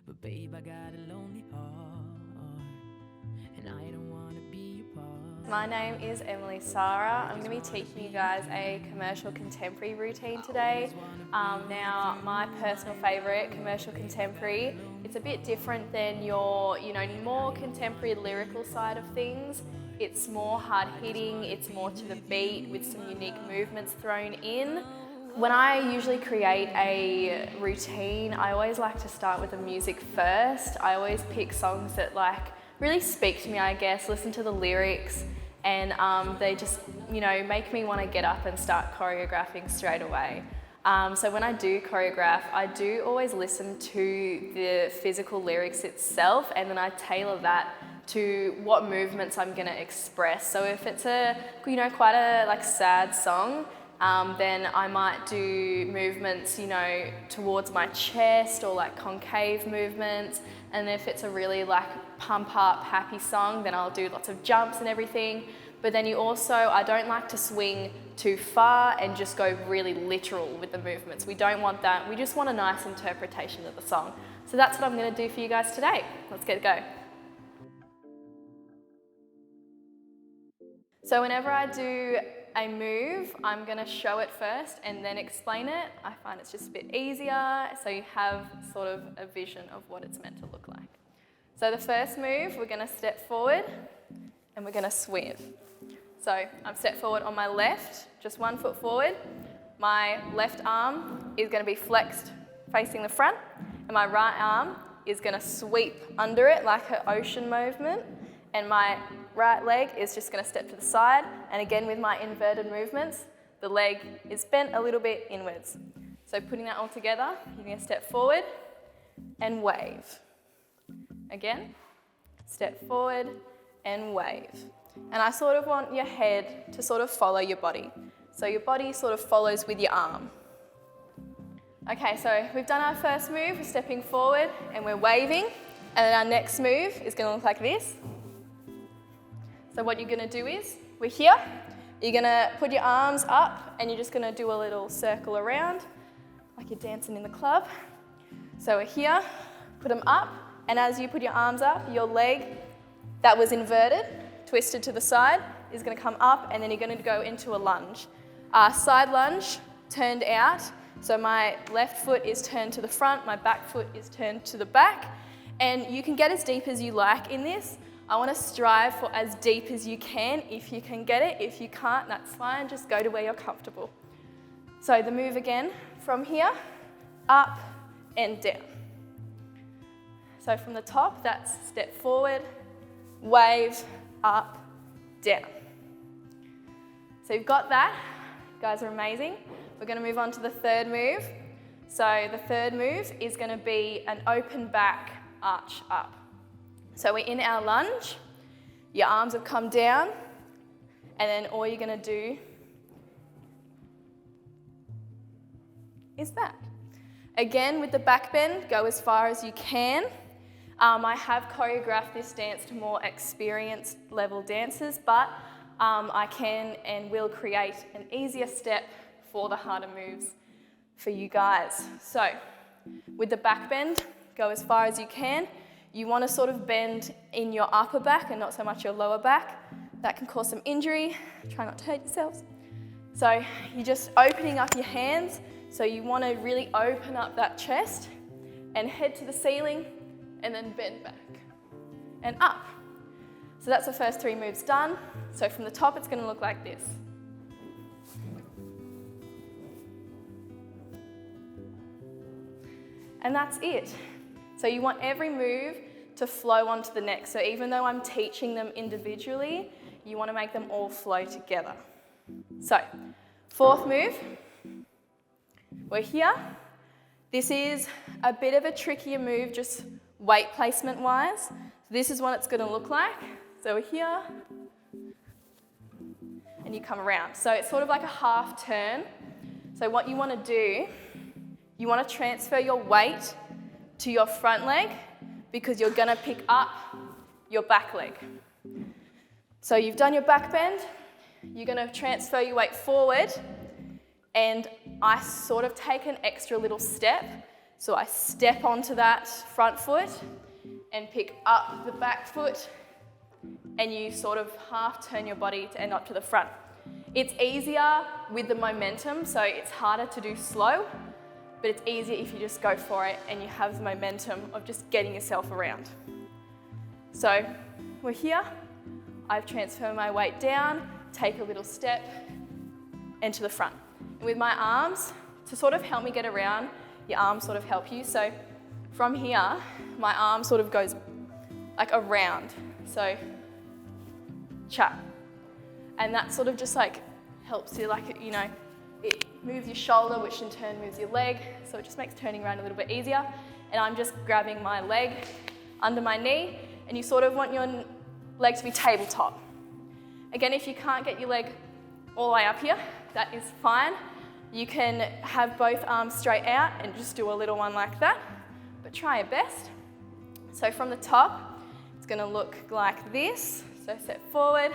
But babe, I got a lonely heart, and I don't wanna be your part. My name is Emily Sara. I'm going to be teaching you guys a commercial contemporary routine today. Now, my personal favourite, commercial contemporary, it's a bit different than your, more contemporary lyrical side of things. It's more hard hitting, it's more to the beat with some unique movements thrown in. When I usually create a routine, I always like to start with the music first. I always pick songs that really speak to me, I guess, listen to the lyrics, and they just, make me want to get up and start choreographing straight away. So when I do choreograph, I do always listen to the physical lyrics itself, and then I tailor that to what movements I'm going to express. So if it's a, quite a sad song, then I might do movements, towards my chest, or concave movements. And if it's a really pump up, happy song, then I'll do lots of jumps and everything. But then I don't like to swing too far and just go really literal with the movements. We don't want that. We just want a nice interpretation of the song. So that's what I'm going to do for you guys today. Let's get it go. So whenever I do a move, I'm going to show it first and then explain it. I find it's just a bit easier, so you have sort of a vision of what it's meant to look like. So the first move, we're going to step forward and we're going to swerve. So I'm stepped forward on my left, just 1 foot forward. My left arm is going to be flexed facing the front, and my right arm is going to sweep under it like an ocean movement, and my right leg is just going to step to the side, and again with my inverted movements, the leg is bent a little bit inwards. So putting that all together, you're going to step forward and wave. Again, step forward and wave. And I sort of want your head to sort of follow your body. So your body sort of follows with your arm. Okay, so we've done our first move, we're stepping forward and we're waving, and then our next move is going to look like this. So what you're going to do is, we're here, you're going to put your arms up and you're just going to do a little circle around, like you're dancing in the club. So we're here, put them up, and as you put your arms up, your leg that was inverted, twisted to the side, is going to come up, and then you're going to go into a lunge. Side lunge, turned out, so my left foot is turned to the front, my back foot is turned to the back, and you can get as deep as you like in this. I want to strive for as deep as you can if you can get it. If you can't, that's fine, just go to where you're comfortable. So the move again, from here, up and down. So from the top, that's step forward, wave, up, down. So you've got that. You guys are amazing. We're going to move on to the third move. So the third move is going to be an open back arch up. So we're in our lunge, your arms have come down, and then all you're going to do is that. Again, with the back bend, go as far as you can. I have choreographed this dance to more experienced level dancers, but I can and will create an easier step for the harder moves for you guys. So with the back bend, go as far as you can. You want to sort of bend in your upper back and not so much your lower back. That can cause some injury. Try not to hurt yourselves. So you're just opening up your hands. So you want to really open up that chest and head to the ceiling and then bend back and up. So that's the first 3 moves done. So from the top, it's going to look like this. And that's it. So you want every move to flow onto the next. So even though I'm teaching them individually, you want to make them all flow together. So, 4th move, we're here. This is a bit of a trickier move, just weight placement wise. This is what it's going to look like. So we're here, and you come around. So it's sort of like a half turn. So what you want to do, you want to transfer your weight to your front leg, because you're going to pick up your back leg. So you've done your back bend, you're going to transfer your weight forward, and I sort of take an extra little step So I step onto that front foot and pick up the back foot, and you sort of half turn your body to end up to the front. It's easier with the momentum, so it's harder to do slow, but it's easier if you just go for it and you have the momentum of just getting yourself around. So we're here, I've transferred my weight down, take a little step, and to the front. And with my arms, to sort of help me get around, your arms sort of help you. So from here, my arm sort of goes like around. So cha. And that sort of just like helps you, like, you know, it moves your shoulder, which in turn moves your leg. So it just makes turning around a little bit easier. And I'm just grabbing my leg under my knee, and you sort of want your leg to be tabletop. Again, if you can't get your leg all the way up here, that is fine. You can have both arms straight out and just do a little one like that, but try your best. So from the top, it's going to look like this. So step forward,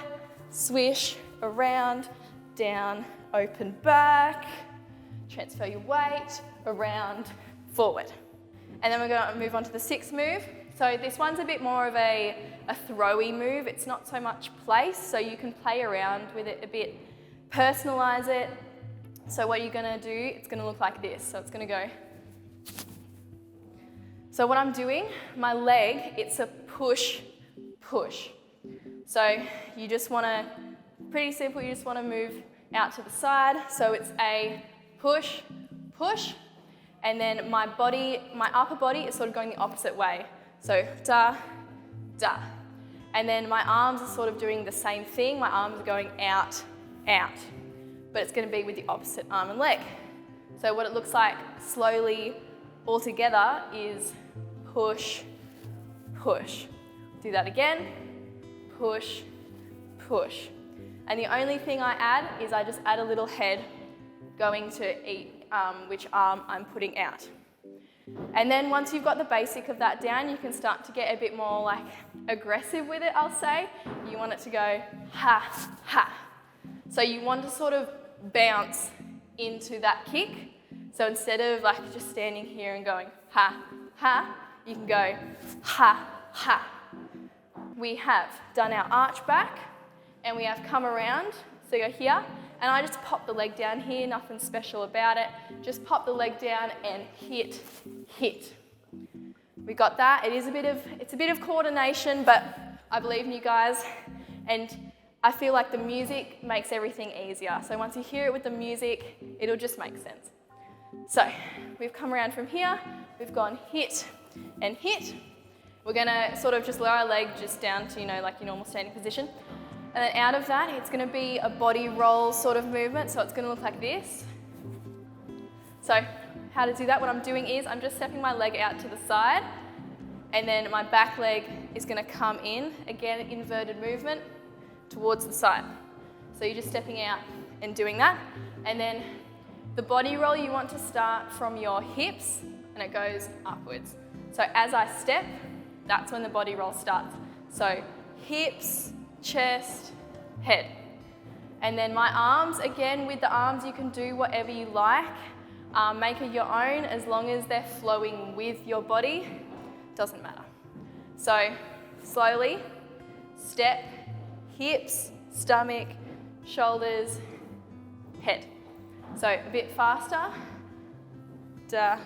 swish, around, down, open back, transfer your weight, around, forward. And then we're going to move on to the sixth move. So this one's a bit more of a throwy move. It's not so much place, so you can play around with it a bit, personalize it. So what you're going to do, it's going to look like this. So it's going to go. So what I'm doing, my leg, it's a push, push. So you just want to, pretty simple, you just want to move out to the side. So it's a push, push. And then my body, my upper body is sort of going the opposite way. So da, da. And then my arms are sort of doing the same thing. My arms are going out, out. But it's going to be with the opposite arm and leg. So what it looks like slowly all together is push, push. Do that again, push, push. And the only thing I add is I just add a little head going to which arm I'm putting out. And then once you've got the basic of that down, you can start to get a bit more like aggressive with it, I'll say. You want it to go ha, ha. So you want to sort of bounce into that kick. So instead of like just standing here and going ha, ha, you can go ha, ha. We have done our arch back and we have come around. So go here, and I just pop the leg down here, nothing special about it. Just pop the leg down and hit, hit. We got that. It's a bit of coordination, but I believe in you guys. And I feel like the music makes everything easier. So once you hear it with the music, it'll just make sense. So we've come around from here, we've gone hit and hit. We're gonna sort of just lower our leg just down to, like your normal standing position. And then out of that, it's gonna be a body roll sort of movement. So it's gonna look like this. So how to do that, what I'm doing is I'm just stepping my leg out to the side, and then my back leg is gonna come in, again, inverted movement, towards the side. So you're just stepping out and doing that. And then the body roll, you want to start from your hips and it goes upwards. So as I step, that's when the body roll starts. So hips, chest, head. And then my arms, again, with the arms you can do whatever you like. Make it your own as long as they're flowing with your body, doesn't matter. So slowly, step, hips, stomach, shoulders, head. So a bit faster, da,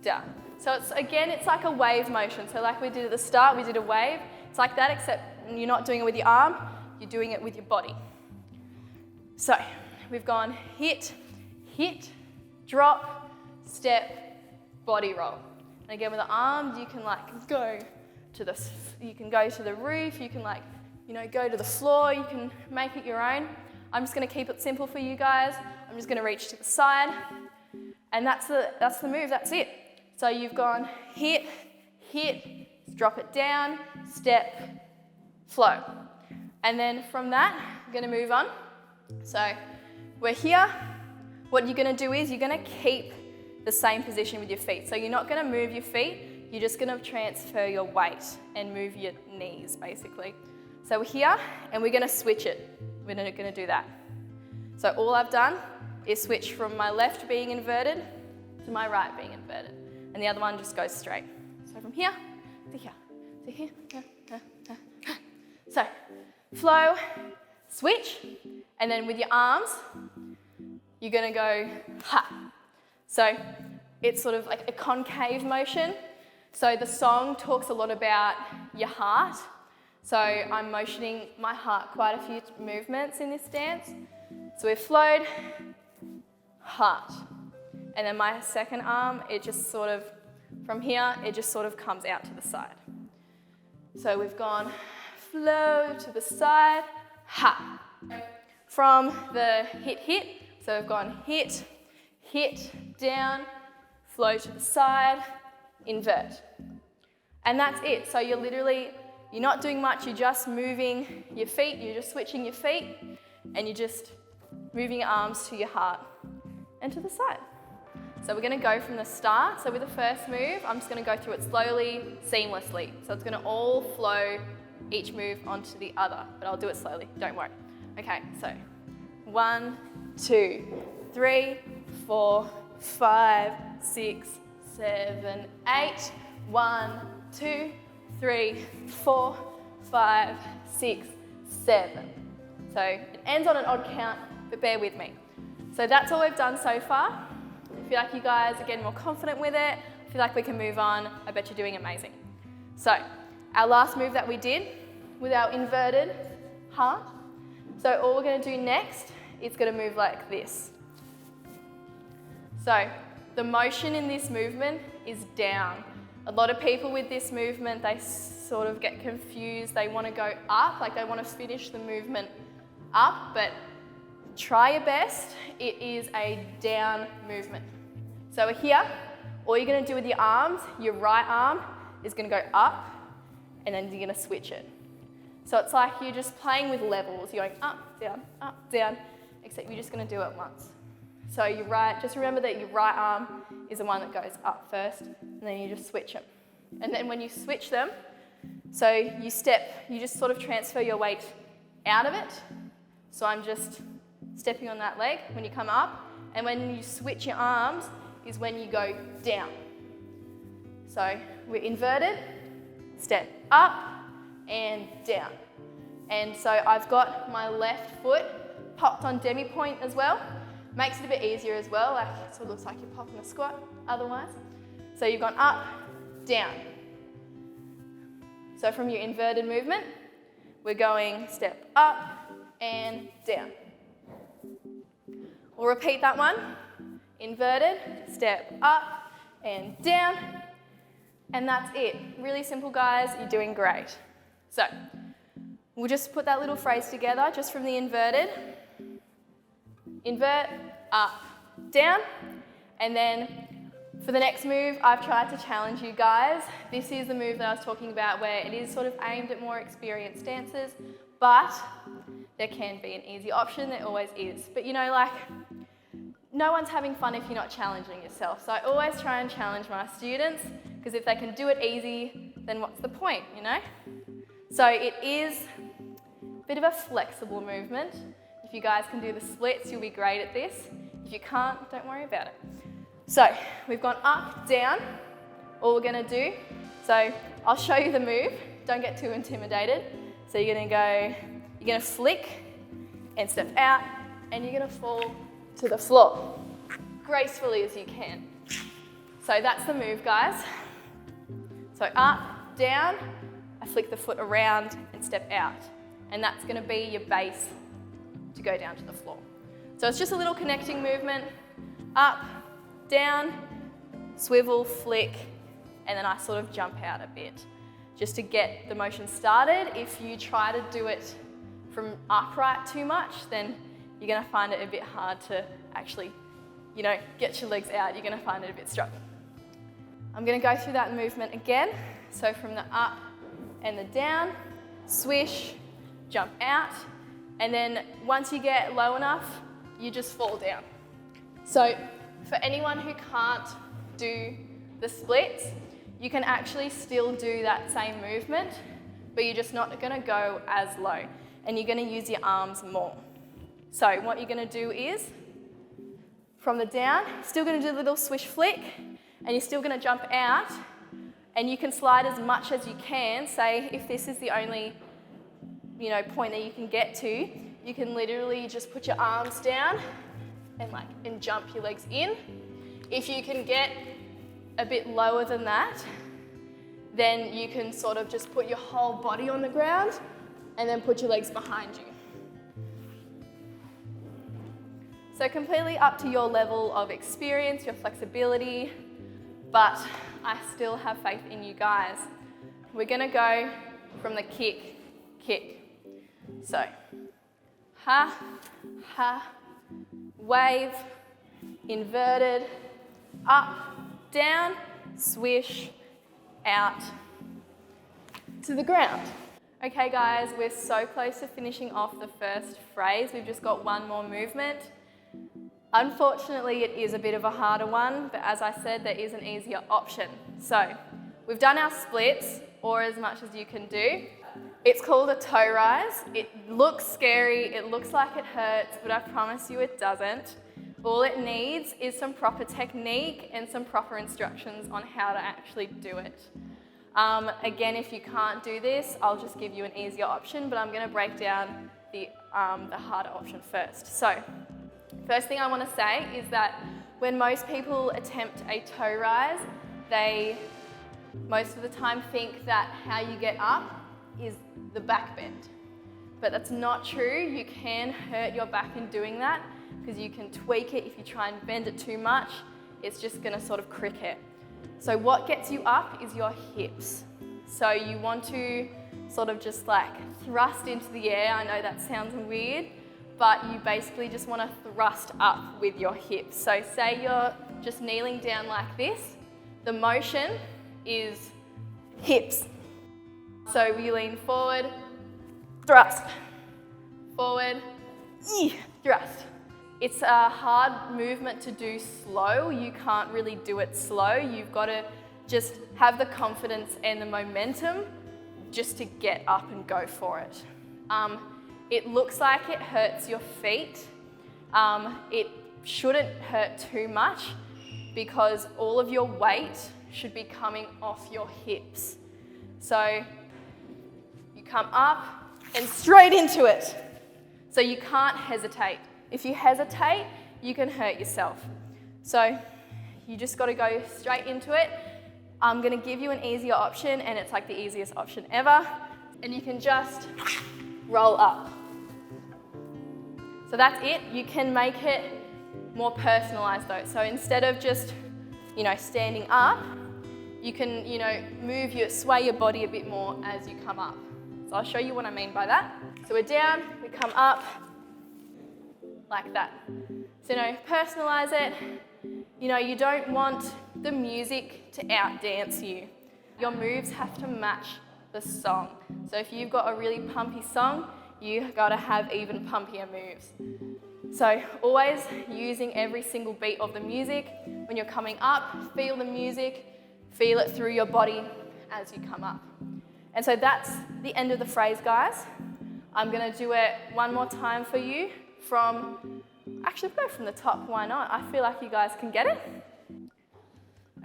da. So it's like a wave motion. So like we did at the start, we did a wave. It's like that, except you're not doing it with your arm, you're doing it with your body. So we've gone hit, hit, drop, step, body roll. And again with the arms, you can like go to the roof, you can like, go to the floor, you can make it your own. I'm just gonna keep it simple for you guys. I'm just gonna reach to the side, and that's the move, that's it. So you've gone hit, hit, drop it down, step, flow. And then from that, I'm gonna move on. So we're here. What you're gonna do is you're gonna keep the same position with your feet. So you're not gonna move your feet, you're just gonna transfer your weight and move your knees, basically. So we're here, and we're gonna switch it. We're gonna do that. So all I've done is switch from my left being inverted to my right being inverted. and the other one just goes straight. So from here to here, to here, So flow, switch, and then with your arms, you're gonna go ha. So it's sort of like a concave motion. So the song talks a lot about your heart. So I'm motioning my heart quite a few movements in this dance. So we've flowed, heart. And then my second arm, it just sort of, from here, it just sort of comes out to the side. So we've gone flow to the side, ha. From the hit, so we've gone hit, down, flow to the side, invert. And that's it. So you're not doing much, you're just moving your feet, you're just switching your feet, and you're just moving your arms to your heart and to the side. So we're going to go from the start. So with the first move, I'm just going to go through it slowly, seamlessly. So it's going to all flow each move onto the other, but I'll do it slowly, don't worry. Okay, so 1, 2, 3, 4, 5, 6, 7, 8. 1, 2, 3, 4, 5, 6, 7. So it ends on an odd count, but bear with me. So that's all we've done so far. I feel like you guys are getting more confident with it. I feel like we can move on. I bet you're doing amazing. So our last move that we did with our inverted heart. So all we're going to do next is going to move like this. So the motion in this movement is down. A lot of people with this movement, they sort of get confused. They want to go up, like they want to finish the movement up, but try your best. It is a down movement. So we're here. All you're going to do with your arms, your right arm is going to go up, and then you're going to switch it. So it's like you're just playing with levels. You're going up, down, except you're just going to do it once. So your right, just remember that your right arm is the one that goes up first, and then you just switch them. And then when you switch them, so you just sort of transfer your weight out of it. So I'm just stepping on that leg when you come up, and when you switch your arms is when you go down. So we're inverted, step up and down. And so I've got my left foot popped on demi-point as well. Makes it a bit easier as well, like it sort of looks like you're popping a squat otherwise. So you've gone up, down. So from your inverted movement, we're going step up and down. We'll repeat that one. Inverted, step up and down. And that's it. Really simple, guys. You're doing great. So we'll just put that little phrase together just from the inverted. Invert, up, down. And then for the next move, I've tried to challenge you guys. This is the move that I was talking about where it is sort of aimed at more experienced dancers, but there can be an easy option, there always is. But you know, like, no one's having fun if you're not challenging yourself. So I always try and challenge my students, because if they can do it easy, then what's the point, you know? So it is a bit of a flexible movement. If you guys can do the splits, you'll be great at this. If you can't, don't worry about it. So we've gone up, down. All we're gonna do, so I'll show you the move. Don't get too intimidated. So you're gonna flick and step out, and you're gonna fall to the floor, gracefully as you can. So that's the move, guys. So up, down, I flick the foot around and step out. And that's gonna be your base to go down to the floor. So it's just a little connecting movement, up, down, swivel, flick, and then I sort of jump out a bit, just to get the motion started. If you try to do it from upright too much, then you're gonna find it a bit hard to actually, you know, get your legs out. You're gonna find it a bit strong. I'm gonna go through that movement again. So from the up and the down, swish, jump out, and then once you get low enough, you just fall down. So for anyone who can't do the splits, you can actually still do that same movement, but you're just not gonna go as low, and you're gonna use your arms more. So what you're gonna do is, from the down, still gonna do a little swish flick, and you're still going to jump out, and you can slide as much as you can. Say if this is the only point that you can get to, you can literally just put your arms down and jump your legs in. If you can get a bit lower than that, then you can sort of just put your whole body on the ground and then put your legs behind you. So completely up to your level of experience, your flexibility, but I still have faith in you guys. We're gonna go from the kick. So, ha, ha, wave, inverted, up, down, swish, out to the ground. Okay guys, we're so close to finishing off the first phrase. We've just got one more movement. Unfortunately, it is a bit of a harder one, but as I said, there is an easier option. So, we've done our splits, or as much as you can do. It's called a toe rise. It looks scary, it looks like it hurts, but I promise you it doesn't. All it needs is some proper technique and some proper instructions on how to actually do it. Again, if you can't do this, I'll just give you an easier option, but I'm going to break down the harder option first. So, first thing I want to say is that when most people attempt a toe rise, they most of the time think that how you get up is the back bend. But that's not true. You can hurt your back in doing that because you can tweak it. If you try and bend it too much, it's just going to sort of cricket. So what gets you up is your hips. So you want to sort of just like thrust into the air. I know that sounds weird, but you basically just want to thrust up with your hips. So say you're just kneeling down like this. The motion is hips. So we lean forward, thrust, forward, thrust. It's a hard movement to do slow. You can't really do it slow. You've got to just have the confidence and the momentum just to get up and go for it. It looks like it hurts your feet. It shouldn't hurt too much because all of your weight should be coming off your hips. So you come up and straight into it. So you can't hesitate. If you hesitate, you can hurt yourself. So you just got to go straight into it. I'm going to give you an easier option, and it's like the easiest option ever. And you can just roll up. So that's it. You can make it more personalized though. So instead of just, standing up, you can, sway your body a bit more as you come up. So I'll show you what I mean by that. So we're down, we come up like that. So, personalize it. You don't want the music to outdance you. Your moves have to match the song. So if you've got a really pumpy song, you've got to have even pumpier moves. So always using every single beat of the music. When you're coming up, feel the music, feel it through your body as you come up. And so that's the end of the phrase, guys. I'm going to do it one more time for you actually go from the top, why not? I feel like you guys can get it.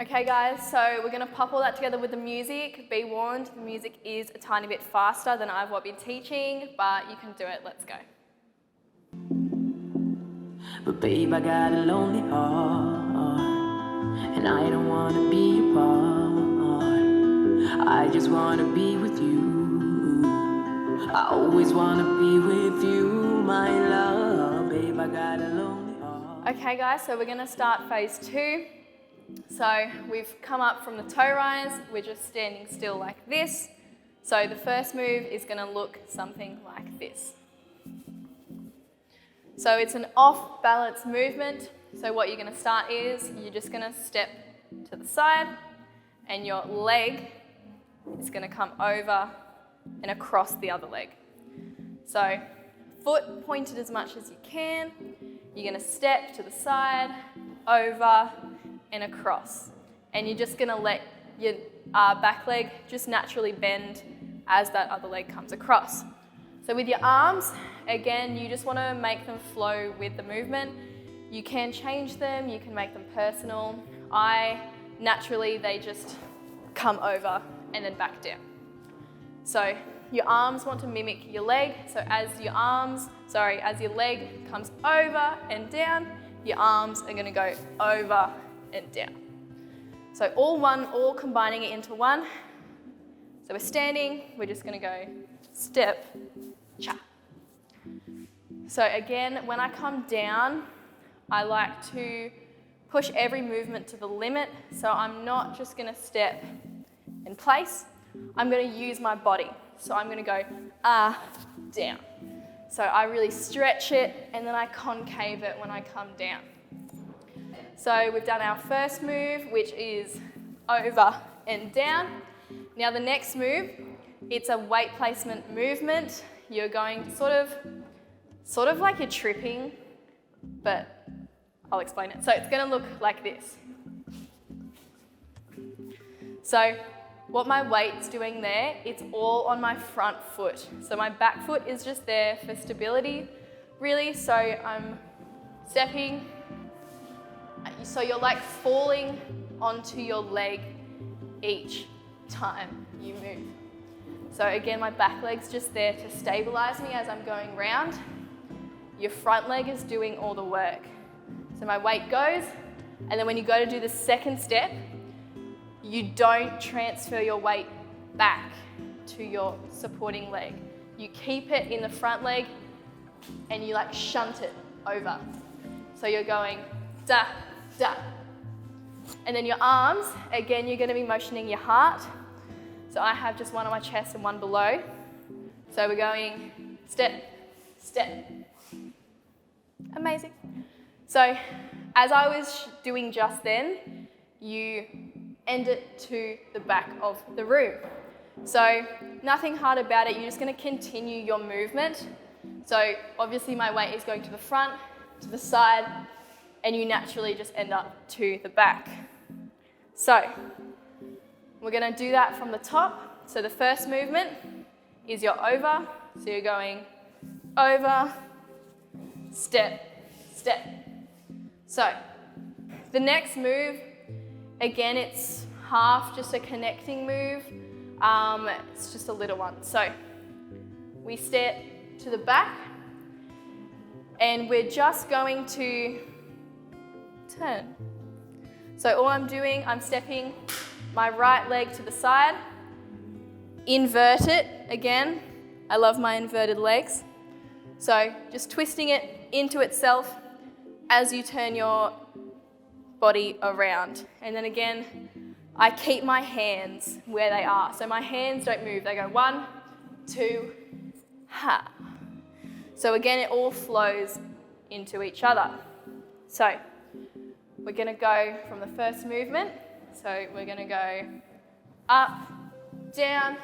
Okay guys, so we're going to pop all that together with the music. Be warned, the music is a tiny bit faster than I've been teaching, but you can do it. Let's go. But babe, I got a lonely heart, and I don't want to be apart. I just want to be with you. I always want to be with you, my love. Babe, I got a lonely heart. Okay guys, so we're going to start phase 2. So we've come up from the toe rise, we're just standing still like this. So the first move is going to look something like this. So it's an off balance movement. So what you're going to start is you're just going to step to the side and your leg is going to come over and across the other leg. So foot pointed as much as you can. You're going to step to the side, over and across. And you're just going to let your back leg just naturally bend as that other leg comes across. So with your arms, again, you just want to make them flow with the movement. You can change them, you can make them personal. I naturally they just come over and then back down. So your arms want to mimic your leg. So as your leg comes over and down, your arms are going to go over and down. So all combining it into one. So we're standing, we're just going to go step, cha. So again, when I come down, I like to push every movement to the limit. So I'm not just going to step in place. I'm going to use my body. So I'm going to go down. So I really stretch it and then I concave it when I come down. So we've done our first move, which is over and down. Now the next move, it's a weight placement movement. You're going sort of like you're tripping, but I'll explain it. So it's going to look like this. So what my weight's doing there, it's all on my front foot. So my back foot is just there for stability, really. So I'm stepping. So you're like falling onto your leg each time you move. So again, my back leg's just there to stabilize me as I'm going round. Your front leg is doing all the work. So my weight goes, and then when you go to do the second step, you don't transfer your weight back to your supporting leg. You keep it in the front leg and you like shunt it over. So you're going da, da. And then your arms, again, you're going to be motioning your heart. So I have just one on my chest and one below. So we're going step, step. Amazing. So as I was doing just then, you end it to the back of the room. So nothing hard about it, you're just going to continue your movement. So obviously my weight is going to the front, to the side, and you naturally just end up to the back. So we're going to do that from the top. So the first movement is your over. So you're going over, step, step. So the next move, again, it's half just a connecting move. It's just a little one. So we step to the back and we're just going to turn. So all I'm doing, I'm stepping my right leg to the side, invert it again. I love my inverted legs. So just twisting it into itself as you turn your body around. And then again, I keep my hands where they are. So my hands don't move. They go 1, 2, ha. So again, it all flows into each other. So we're going to go from the first movement. So we're going to go up, down,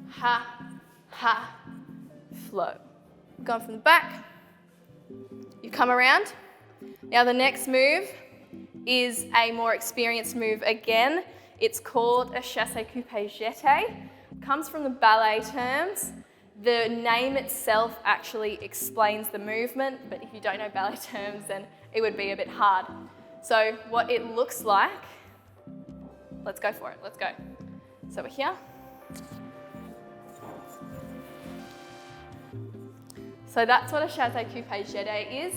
ha, ha, flow. Going from the back. You come around. Now the next move is a more experienced move again. It's called a chasse coupé jeté. It comes from the ballet terms. The name itself actually explains the movement, but if you don't know ballet terms, then it would be a bit hard. So what it looks like, let's go for it, let's go. So we're here. So that's what a chasse coupé jeté is.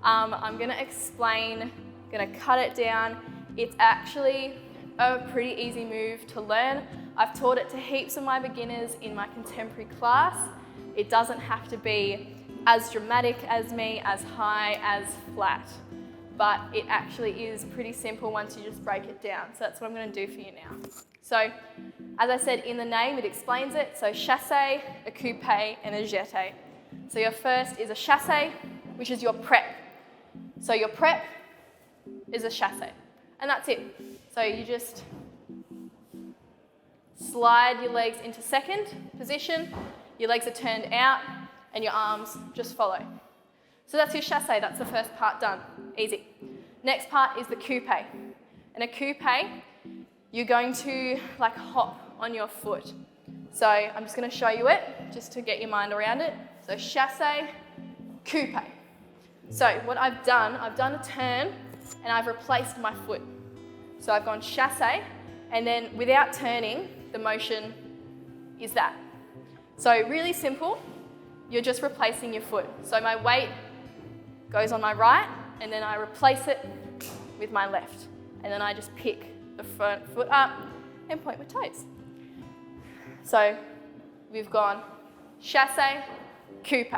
I'm going to explain, going to cut it down. It's actually a pretty easy move to learn. I've taught it to heaps of my beginners in my contemporary class. It doesn't have to be as dramatic as me, as high, as flat, but it actually is pretty simple once you just break it down. So that's what I'm going to do for you now. So as I said in the name, it explains it. So chasse, a coupé, and a jeté. So your first is a chasse, which is your prep. So your prep is a chasse, and that's it. So you just slide your legs into second position, your legs are turned out, and your arms just follow. So that's your chasse, that's the first part done, easy. Next part is the coupé. And a coupé, you're going to like hop on your foot. So I'm just going to show you it, just to get your mind around it. So chasse, coupé. So what I've done a turn, and I've replaced my foot. So I've gone chassé, and then without turning, the motion is that. So really simple, you're just replacing your foot. So my weight goes on my right, and then I replace it with my left. And then I just pick the front foot up and point my toes. So we've gone chassé, coupe.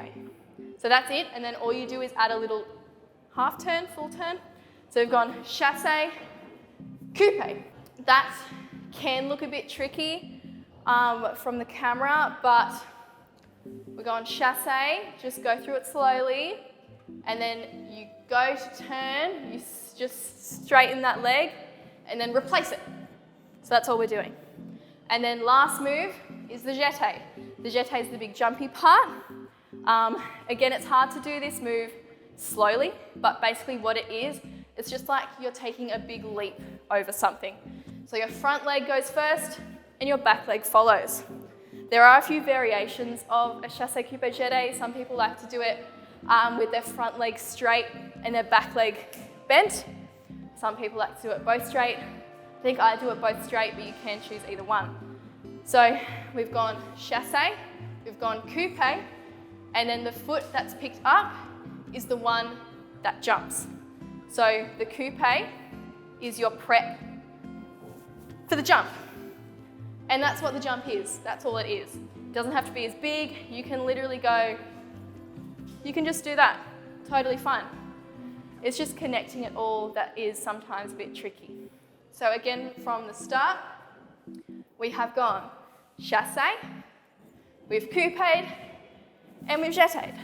So that's it, and then all you do is add a little half turn, full turn. So we've gone chassé, coupe. That can look a bit tricky from the camera, but we're going chassé, just go through it slowly, and then you go to turn, you just straighten that leg, and then replace it. So that's all we're doing. And then last move is the jeté. The jeté is the big jumpy part. Again, it's hard to do this move slowly, but basically what it is, it's just like you're taking a big leap over something. So your front leg goes first and your back leg follows. There are a few variations of a chassé coupe jeté. Some people like to do it with their front leg straight and their back leg bent. Some people like to do it both straight. I think I do it both straight, but you can choose either one. So we've gone chassé, we've gone coupe, and then the foot that's picked up is the one that jumps. So the coupe is your prep for the jump. And that's what the jump is. That's all it is. It doesn't have to be as big. You can literally go, you can just do that. Totally fine. It's just connecting it all that is sometimes a bit tricky. So again, from the start, we have gone chassé, we've couped, and we've jetéed.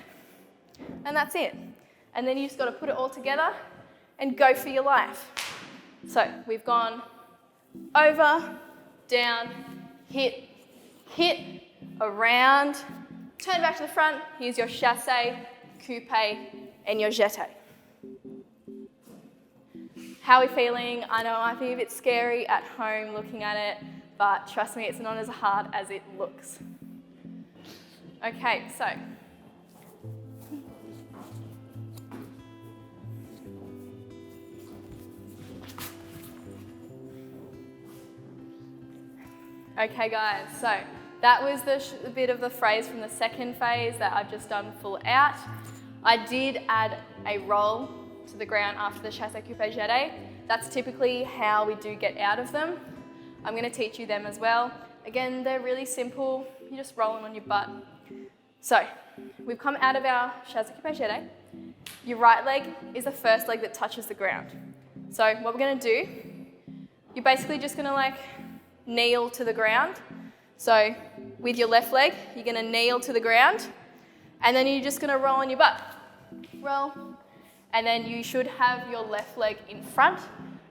And that's it. And then you just got to put it all together and go for your life. So we've gone over, down, hit, around, turn back to the front. Here's your chassé, coupe, and your jeté. How are we feeling? I know I might be a bit scary at home looking at it, but trust me, it's not as hard as it looks. Okay, so okay guys, so that was the bit of the phrase from the second phase that I've just done full out. I did add a roll to the ground after the chassé coupe jeté. That's typically how we do get out of them. I'm going to teach you them as well. Again, they're really simple. You just roll them on your butt. So we've come out of our chassé coupe jeté. Your right leg is the first leg that touches the ground. So what we're going to do, you're basically just going to like kneel to the ground. So with your left leg, you're going to kneel to the ground, and then you're just going to roll on your butt. Roll. And then you should have your left leg in front,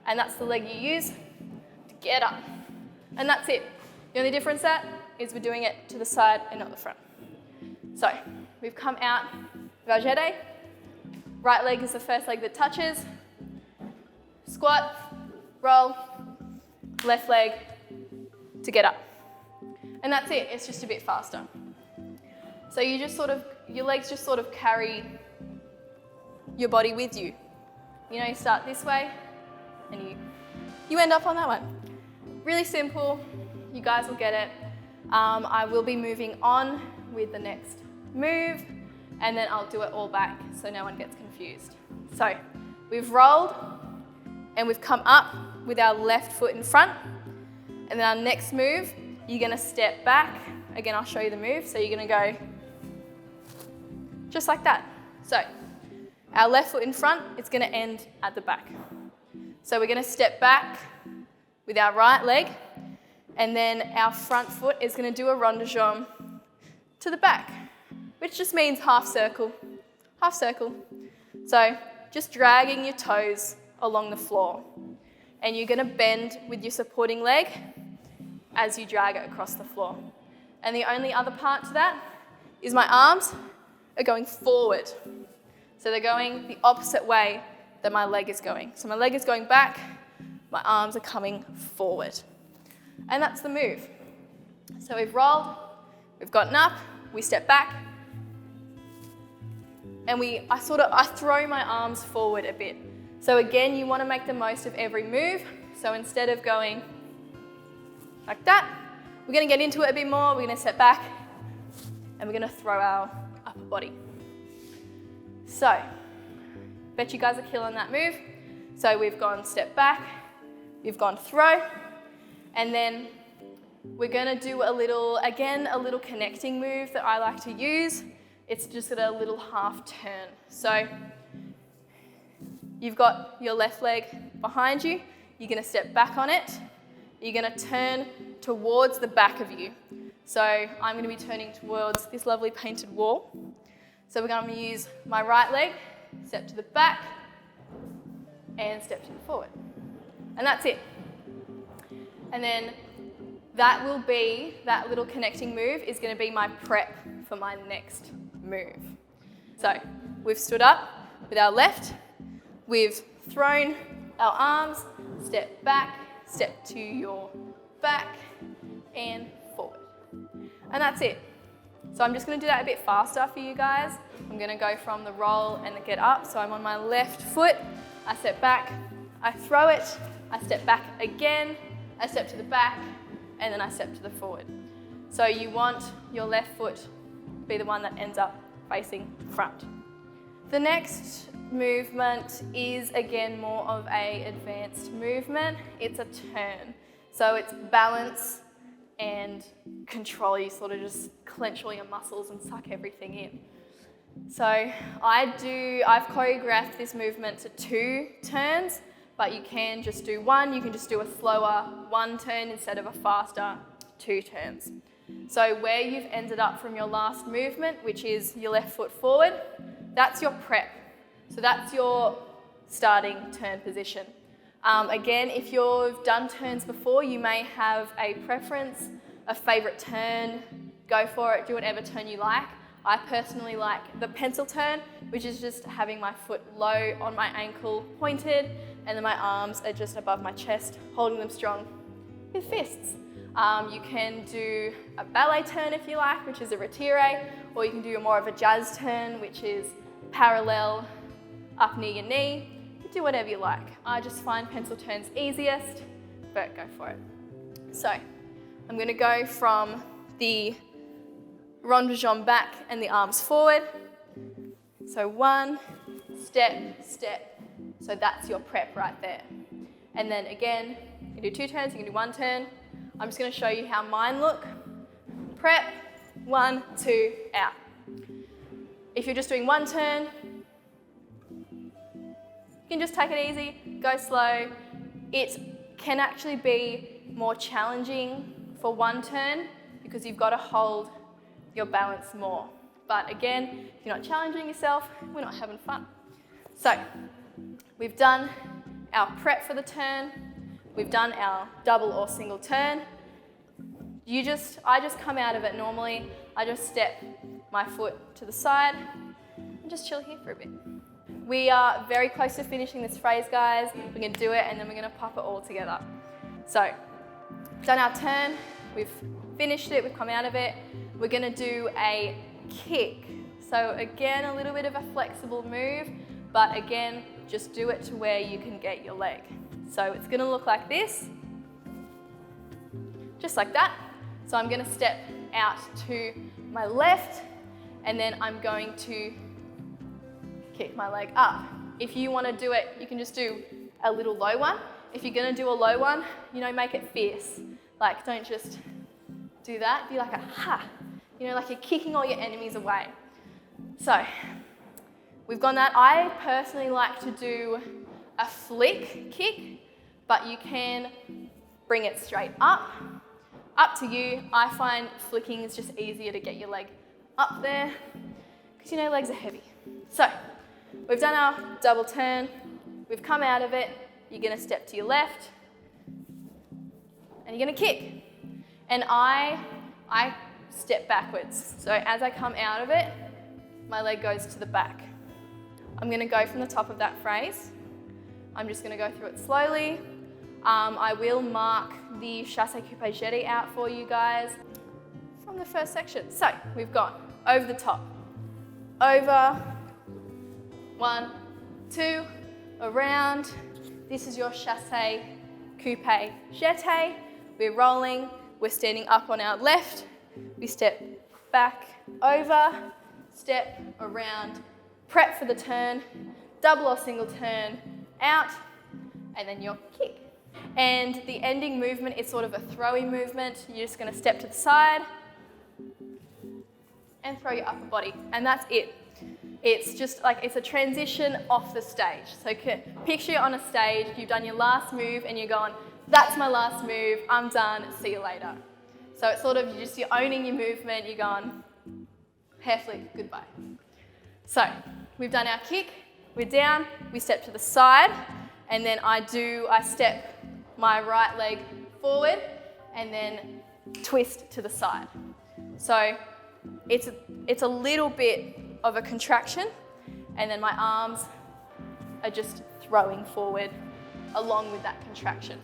and that's the leg you use to get up. And that's it. The only difference that is we're doing it to the side and not the front. So we've come out of our jeté. Right leg is the first leg that touches. Squat, roll, left leg to get up. And that's it. It's just a bit faster. So you just sort of, your legs just sort of carry your body with you. You know, you start this way and you end up on that one. Really simple. You guys will get it. I will be moving on with the next move, and then I'll do it all back so no one gets confused. So we've rolled and we've come up with our left foot in front, and then our next move, you're going to step back. Again, I'll show you the move. So you're going to go just like that. So our left foot in front, it's going to end at the back. So we're going to step back with our right leg, and then our front foot is going to do a rond de jambe to the back, which just means half circle, half circle. So just dragging your toes along the floor, and you're going to bend with your supporting leg as you drag it across the floor. And the only other part to that is my arms are going forward. So they're going the opposite way that my leg is going. So my leg is going back, my arms are coming forward. And that's the move. So we've rolled, we've gotten up, we step back, and I throw my arms forward a bit. So again, you want to make the most of every move. So instead of going like that, we're gonna get into it a bit more. We're gonna step back and we're gonna throw our upper body. So, bet you guys are killing that move. So we've gone step back, we've gone throw, and then we're gonna do a little connecting move that I like to use. It's just a little half turn. So you've got your left leg behind you, you're gonna step back on it, you're gonna turn towards the back of you. So I'm gonna be turning towards this lovely painted wall. So we're gonna use my right leg, step to the back, and step to the forward. And that's it. And then that little connecting move is gonna be my prep for my next move. So we've stood up with our left, we've thrown our arms, step back, step to your back, and forward. And that's it. So I'm just gonna do that a bit faster for you guys. I'm gonna go from the roll and the get up. So I'm on my left foot, I step back, I throw it, I step back again, I step to the back, and then I step to the forward. So you want your left foot to be the one that ends up facing front. The next movement is again more of an advanced movement. It's a turn. So it's balance and control. You sort of just clench all your muscles and suck everything in. So I've choreographed this movement to 2 turns, but you can just do 1. You can just do a slower 1 turn instead of a faster 2 turns. So where you've ended up from your last movement, which is your left foot forward, that's your prep. So that's your starting turn position. Again, if you've done turns before, you may have a preference, a favourite turn. Go for it, do whatever turn you like. I personally like the pencil turn, which is just having my foot low on my ankle, pointed, and then my arms are just above my chest, holding them strong with fists. You can do a ballet turn if you like, which is a retire, or you can do more of a jazz turn, which is parallel up near your knee. You can do whatever you like. I just find pencil turns easiest, but go for it. So I'm going to go from the rond de jambe back and the arms forward. So 1, step, step. So that's your prep right there. And then again, you can do 2 turns, you can do 1 turn. I'm just going to show you how mine look. Prep, 1, 2, out. If you're just doing 1 turn, you can just take it easy, go slow. It can actually be more challenging for 1 turn because you've got to hold your balance more. But again, if you're not challenging yourself, we're not having fun. So we've done our prep for the turn. We've done our double or single turn. I just come out of it normally. I just step my foot to the side and just chill here for a bit. We are very close to finishing this phrase, guys. We're going to do it and then we're going to pop it all together. So, done our turn, we've finished it, we've come out of it. We're going to do a kick. So again, a little bit of a flexible move, but again, just do it to where you can get your leg. So it's going to look like this, just like that. So I'm going to step out to my left and then I'm going to kick my leg up. If you want to do it, you can just do a little low one. If you're going to do a low one, make it fierce. Like, don't just do that. Be like a ha. Like you're kicking all your enemies away. So we've gone that. I personally like to do a flick kick, but you can bring it straight up. Up to you. I find flicking is just easier to get your leg up there because legs are heavy. So we've done our double turn. We've come out of it. You're going to step to your left and you're going to kick. And I step backwards. So as I come out of it, my leg goes to the back. I'm going to go from the top of that phrase. I'm just going to go through it slowly. I will mark the chasse coupé jeté out for you guys from the first section. So we've got over the top, over, 1, 2, around. This is your chasse coupe, jeté. We're rolling, we're standing up on our left, we step back over, step around, prep for the turn, double or single turn, out, and then your kick. And the ending movement is sort of a throwy movement. You're just going to step to the side and throw your upper body, and that's it. It's just like, it's a transition off the stage. So picture you're on a stage, you've done your last move and you're going, that's my last move, I'm done, see you later. So it's sort of you're owning your movement, you're going, carefully, goodbye. So we've done our kick, we're down, we step to the side, and then I step my right leg forward and then twist to the side. So it's a little bit of a contraction, and then my arms are just throwing forward along with that contraction.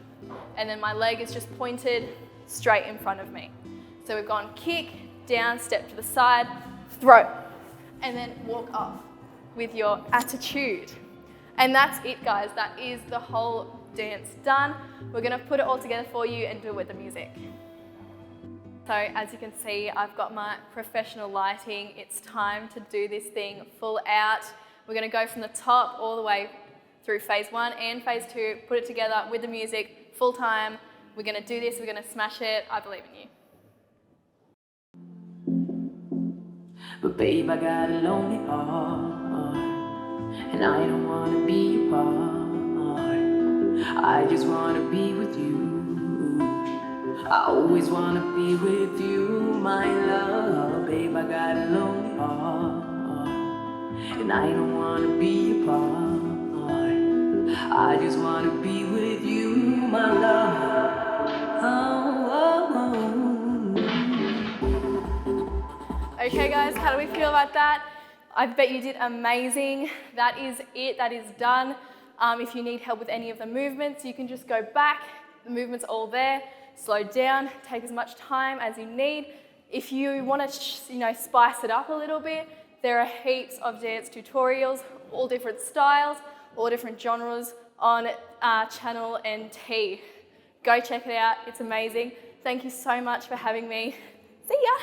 And then my leg is just pointed straight in front of me. So we've gone kick, down, step to the side, throw, and then walk off with your attitude. And that's it, guys. That is the whole dance done. We're gonna put it all together for you and do it with the music. So as you can see, I've got my professional lighting. It's time to do this thing full out. We're gonna go from the top all the way through phase 1 and phase 2, put it together with the music, full time. We're gonna do this, we're gonna smash it. I believe in you. But babe, I got a lonely heart, and I don't wanna be apart. I just wanna be with you. I always wanna be with you, my love. Babe, I got a lonely heart, and I don't wanna be apart. I just wanna be with you, my love. Okay guys, how do we feel about that? I bet you did amazing. That is it, that is done. If you need help with any of the movements, you can just go back. The movement's all there. Slow down, take as much time as you need. If you want to, spice it up a little bit, there are heaps of dance tutorials, all different styles, all different genres on Channel NT. Go check it out, it's amazing. Thank you so much for having me. See ya.